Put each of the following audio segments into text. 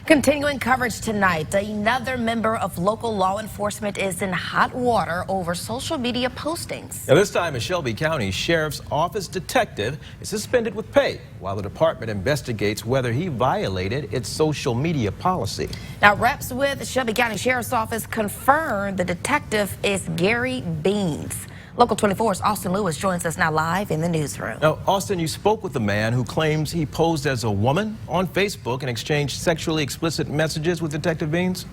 Continuing coverage tonight, another member of local law enforcement is in hot water over social media postings. Now, this time, a Shelby County Sheriff's Office detective is suspended with pay while the department investigates whether he violated its social media policy. Now, reps with the Shelby County Sheriff's Office confirmed the detective is Gary Beans. Local 24's Austin Lewis joins us now live in the newsroom. Now, Austin, you spoke with the man who claims he posed as a woman on Facebook and exchanged sexually explicit messages with Detective Beans.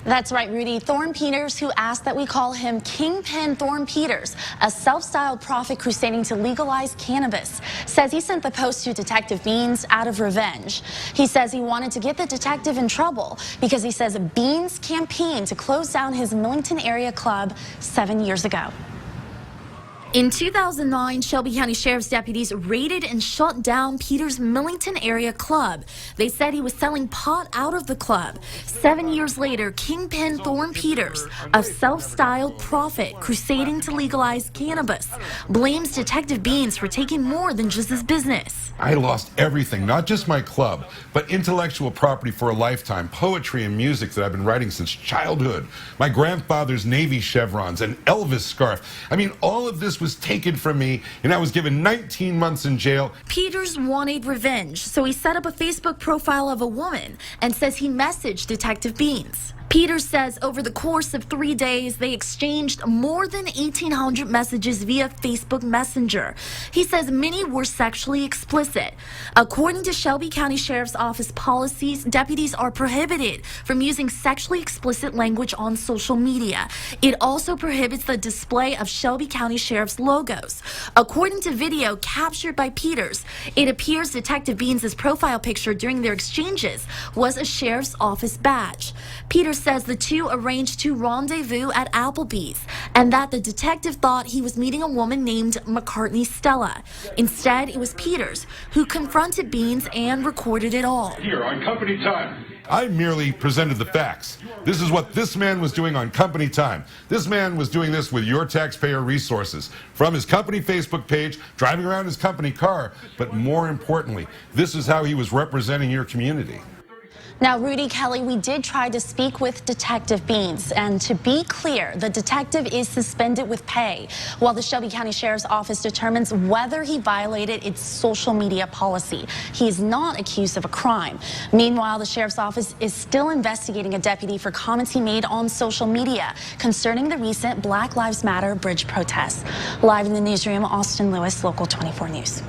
That's right, Rudy. Thorn Peters, who asked that we call him Kingpin Thorn Peters, a self-styled prophet crusading to legalize cannabis, says he sent the post to Detective Beans out of revenge. He says he wanted to get the detective in trouble because he says Beans campaigned to close down his Millington area club 7 years ago. In 2009, Shelby County Sheriff's deputies raided and shut down Peters' Millington area club. They said he was selling pot out of the club. 7 years later, Kingpin Thorn Peters, a self-styled prophet crusading to legalize cannabis, blames Detective Beans for taking more than just his business. I lost everything, not just my club, but intellectual property for a lifetime, poetry and music that I've been writing since childhood, my grandfather's Navy chevrons, and Elvis scarf. I mean, all of this was taken from me, and I was given 19 months in jail. Peters wanted revenge, so he set up a Facebook profile of a woman and says he messaged Detective Beans. Peters says over the course of 3 days, they exchanged more than 1,800 messages via Facebook Messenger. He says many were sexually explicit. According to Shelby County Sheriff's Office policies, deputies are prohibited from using sexually explicit language on social media. It also prohibits the display of Shelby County Sheriff's logos. According to video captured by Peters, it appears Detective Beans' profile picture during their exchanges was a Sheriff's Office badge. Peters says the two arranged to rendezvous at Applebee's and that the detective thought he was meeting a woman named McCartney Stella. Instead, it was Peters who confronted Beans and recorded it all. Here on company time. I merely presented the facts. This is what this man was doing on company time. This man was doing this with your taxpayer resources. From his company Facebook page, driving around his company car, but more importantly, this is how he was representing your community. Now, Rudy, Kelly, we did try to speak with Detective Beans, and to be clear, the detective is suspended with pay while the Shelby County Sheriff's Office determines whether he violated its social media policy. He is not accused of a crime. Meanwhile, the Sheriff's Office is still investigating a deputy for comments he made on social media concerning the recent Black Lives Matter bridge protests. Live in the newsroom, Austin Lewis, Local 24 News.